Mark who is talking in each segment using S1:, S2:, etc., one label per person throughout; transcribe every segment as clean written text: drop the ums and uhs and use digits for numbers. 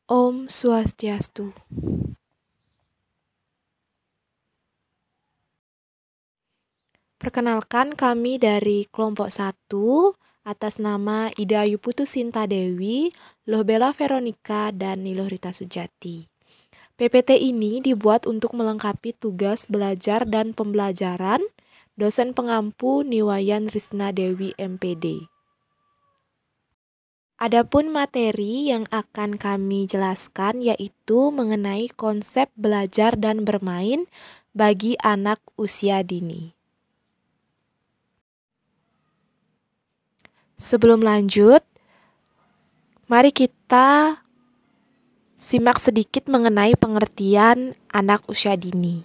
S1: Om Swastiastu. Perkenalkan, kami dari kelompok 1 atas nama Ida Yuputu Sinta Dewi, Loh Bella Veronica, dan Niluh Rita Sujati. PPT ini dibuat untuk melengkapi tugas belajar dan pembelajaran dosen pengampu Niwayan Risna Dewi MPD. Adapun materi yang akan kami jelaskan yaitu mengenai konsep belajar dan bermain bagi anak usia dini. Sebelum lanjut, mari kita simak sedikit mengenai pengertian anak usia dini.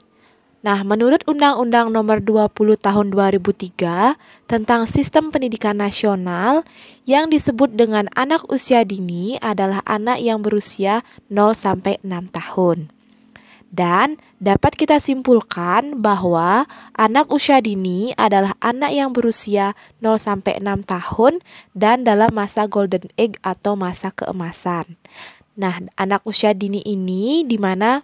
S1: Nah, menurut Undang-Undang Nomor 20 Tahun 2003 tentang Sistem Pendidikan Nasional, yang disebut dengan anak usia dini adalah anak yang berusia 0-6 tahun. Dan dapat kita simpulkan bahwa anak usia dini adalah anak yang berusia 0-6 tahun dan dalam masa golden age atau masa keemasan. Nah, anak usia dini ini di mana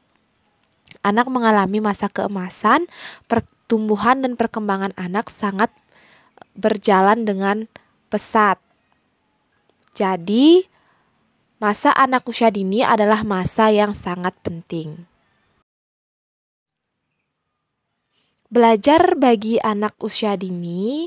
S1: anak mengalami masa keemasan, pertumbuhan dan perkembangan anak sangat berjalan dengan pesat. Jadi, masa anak usia dini adalah masa yang sangat penting. Belajar bagi anak usia dini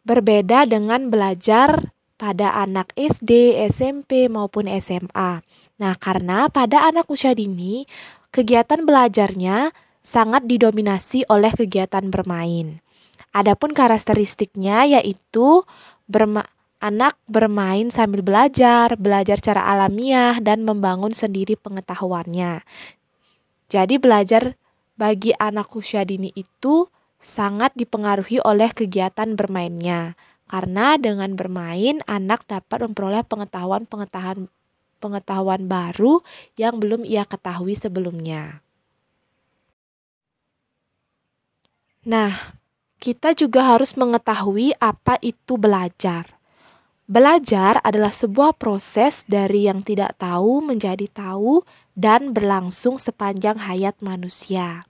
S1: berbeda dengan belajar pada anak SD, SMP, maupun SMA. Nah, karena pada anak usia dini, kegiatan belajarnya sangat didominasi oleh kegiatan bermain. Adapun karakteristiknya yaitu anak bermain sambil belajar secara alamiah, dan membangun sendiri pengetahuannya. Jadi belajar bagi anak usia dini itu sangat dipengaruhi oleh kegiatan bermainnya. Karena dengan bermain, anak dapat memperoleh pengetahuan baru yang belum ia ketahui sebelumnya. Nah, kita juga harus mengetahui apa itu belajar. Belajar adalah sebuah proses dari yang tidak tahu menjadi tahu dan berlangsung sepanjang hayat manusia.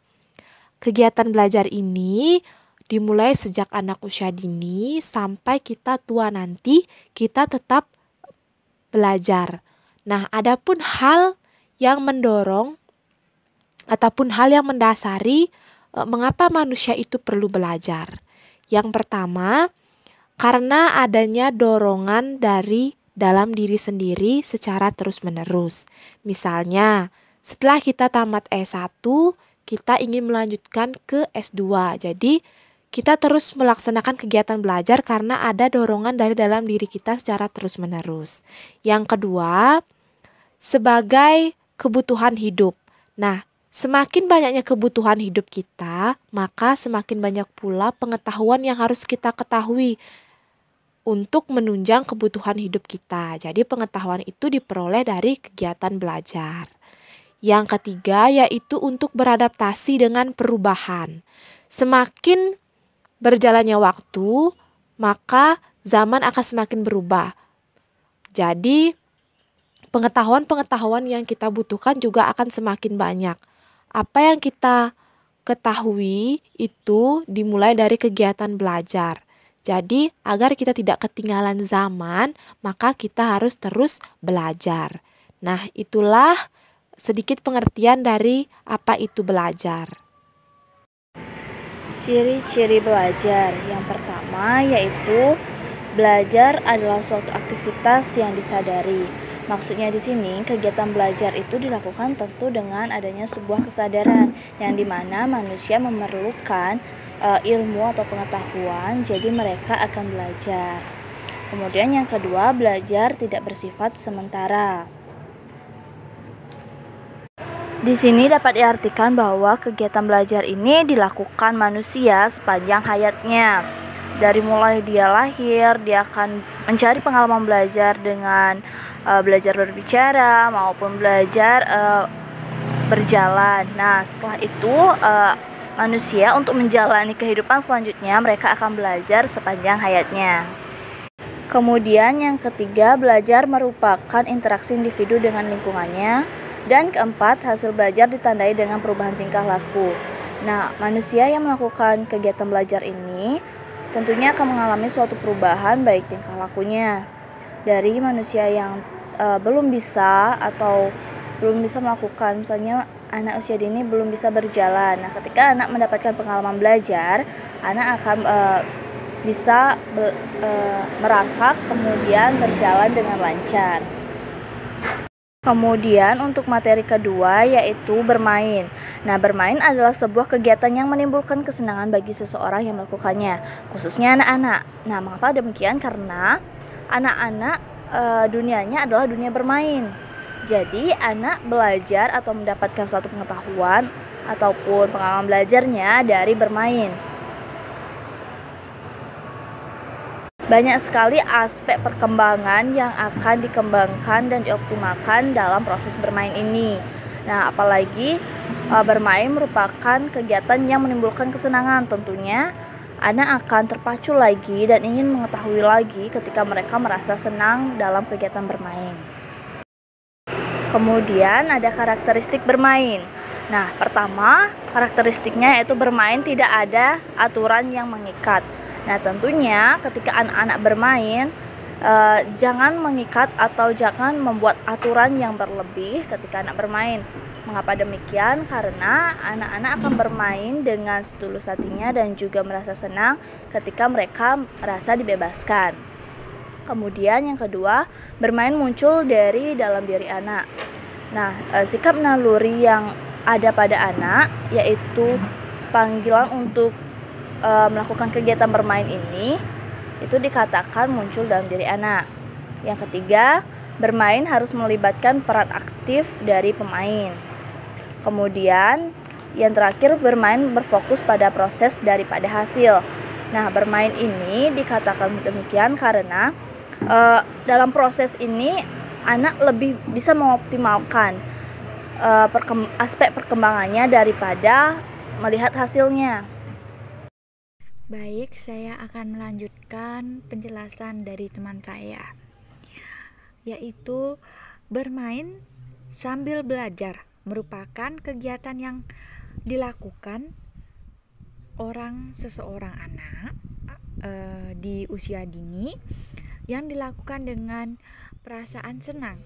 S1: Kegiatan belajar ini dimulai sejak anak usia dini sampai kita tua nanti, kita tetap belajar. Nah, adapun hal yang mendorong ataupun hal yang mendasari mengapa manusia itu perlu belajar. Yang pertama, karena adanya dorongan dari dalam diri sendiri secara terus-menerus. Misalnya, setelah kita tamat S1, kita ingin melanjutkan ke S2. Jadi, kita terus melaksanakan kegiatan belajar karena ada dorongan dari dalam diri kita secara terus-menerus. Yang kedua, sebagai kebutuhan hidup. Nah, semakin banyaknya kebutuhan hidup kita, maka semakin banyak pula pengetahuan yang harus kita ketahui untuk menunjang kebutuhan hidup kita. Jadi pengetahuan itu diperoleh dari kegiatan belajar. Yang ketiga yaitu untuk beradaptasi dengan perubahan. Semakin berjalannya waktu, maka zaman akan semakin berubah. Jadi pengetahuan-pengetahuan yang kita butuhkan juga akan semakin banyak. Apa yang kita ketahui itu dimulai dari kegiatan belajar. Jadi agar kita tidak ketinggalan zaman, maka kita harus terus belajar. Nah, itulah sedikit pengertian dari apa itu belajar.
S2: Ciri-ciri belajar. Yang pertama yaitu belajar adalah suatu aktivitas yang disadari. Maksudnya di sini kegiatan belajar itu dilakukan tentu dengan adanya sebuah kesadaran yang dimana manusia memerlukan ilmu atau pengetahuan, jadi mereka akan belajar. Kemudian yang kedua, belajar tidak bersifat sementara. Di sini dapat diartikan bahwa kegiatan belajar ini dilakukan manusia sepanjang hayatnya. Dari mulai dia lahir, dia akan mencari pengalaman belajar dengan belajar berbicara maupun belajar berjalan. Nah, setelah itu manusia untuk menjalani kehidupan selanjutnya mereka akan belajar sepanjang hayatnya. Kemudian yang ketiga, belajar merupakan interaksi individu dengan lingkungannya. Dan keempat, hasil belajar ditandai dengan perubahan tingkah laku. Nah, manusia yang melakukan kegiatan belajar ini tentunya akan mengalami suatu perubahan baik tingkah lakunya. Dari manusia yang belum bisa melakukan, misalnya anak usia dini belum bisa berjalan. Nah, ketika anak mendapatkan pengalaman belajar, anak akan bisa merangkak kemudian berjalan dengan lancar. Kemudian untuk materi kedua yaitu bermain. Nah, bermain adalah sebuah kegiatan yang menimbulkan kesenangan bagi seseorang yang melakukannya, khususnya anak-anak. Nah, mengapa demikian? Karena anak-anak dunianya adalah dunia bermain. Jadi, anak belajar atau mendapatkan suatu pengetahuan ataupun pengalaman belajarnya dari bermain. Banyak sekali aspek perkembangan yang akan dikembangkan dan dioptimalkan dalam proses bermain ini. Nah, apalagi bermain merupakan kegiatan yang menimbulkan kesenangan. Tentunya anak akan terpacu lagi dan ingin mengetahui lagi ketika mereka merasa senang dalam kegiatan bermain. Kemudian ada karakteristik bermain. Nah, pertama karakteristiknya yaitu bermain tidak ada aturan yang mengikat. Nah, tentunya ketika anak-anak bermain, jangan mengikat atau jangan membuat aturan yang berlebih ketika anak bermain. Mengapa demikian? Karena anak-anak akan bermain dengan setulus hatinya dan juga merasa senang ketika mereka merasa dibebaskan. Kemudian yang kedua, bermain muncul dari dalam diri anak. Nah, sikap naluri yang ada pada anak yaitu panggilan untuk melakukan kegiatan bermain ini itu dikatakan muncul dalam diri anak. Yang ketiga, bermain harus melibatkan peran aktif dari pemain. Kemudian yang terakhir, bermain berfokus pada proses daripada hasil. Nah, bermain ini dikatakan demikian karena dalam proses ini anak lebih bisa mengoptimalkan aspek perkembangannya daripada melihat hasilnya.
S3: Baik, saya akan melanjutkan penjelasan dari teman saya, yaitu bermain sambil belajar merupakan kegiatan yang dilakukan seseorang anak di usia dini yang dilakukan dengan perasaan senang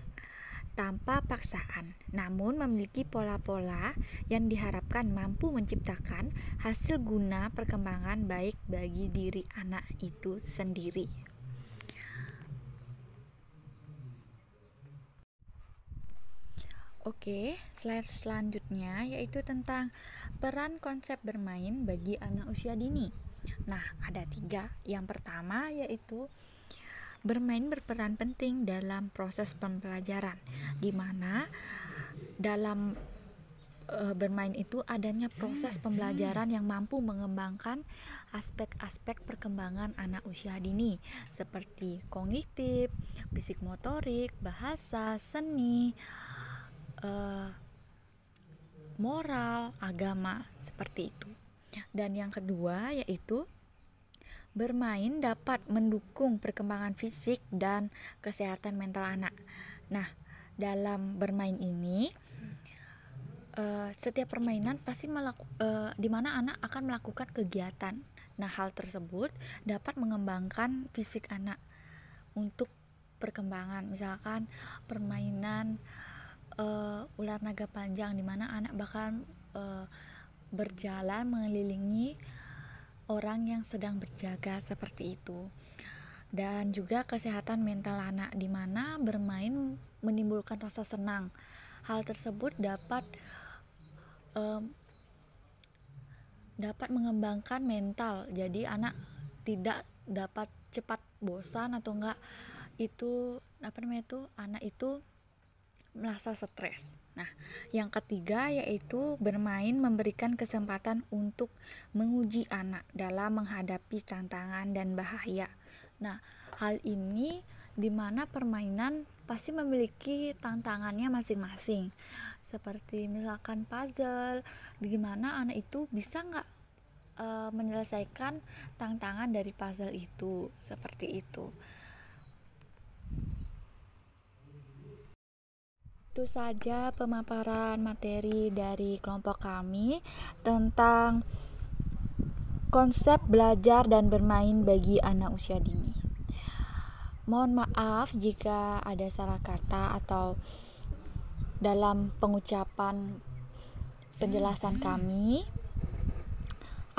S3: tanpa paksaan, namun memiliki pola-pola yang diharapkan mampu menciptakan hasil guna perkembangan baik bagi diri anak itu sendiri. Oke, slide selanjutnya yaitu tentang peran konsep bermain bagi anak usia dini. Nah, ada 3. Yang pertama yaitu bermain berperan penting dalam proses pembelajaran, di mana dalam bermain itu adanya proses pembelajaran yang mampu mengembangkan aspek-aspek perkembangan anak usia dini seperti kognitif, fisik motorik, bahasa, seni, moral, agama, seperti itu. Dan yang kedua yaitu bermain dapat mendukung perkembangan fisik dan kesehatan mental anak. Nah, dalam bermain ini setiap permainan pasti di mana anak akan melakukan kegiatan. Nah, hal tersebut dapat mengembangkan fisik anak untuk perkembangan. Misalkan permainan ular naga panjang, di mana anak bakal berjalan mengelilingi orang yang sedang berjaga, seperti itu. Dan juga kesehatan mental anak, di mana bermain menimbulkan rasa senang. Hal tersebut dapat mengembangkan mental. Jadi anak tidak dapat cepat bosan atau enggak anak itu merasa stres. Nah, yang ketiga yaitu bermain memberikan kesempatan untuk menguji anak dalam menghadapi tantangan dan bahaya. Nah, hal ini di mana permainan pasti memiliki tantangannya masing-masing. Seperti misalkan puzzle, di mana anak itu bisa nggak menyelesaikan tantangan dari puzzle itu, seperti itu. Itu saja pemaparan materi dari kelompok kami tentang konsep belajar dan bermain bagi anak usia dini. Mohon maaf jika ada salah kata atau dalam pengucapan penjelasan kami.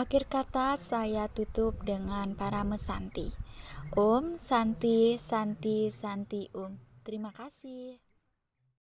S3: Akhir kata saya tutup dengan Parame Santi. Om Santi Santi Santi Om. Terima kasih.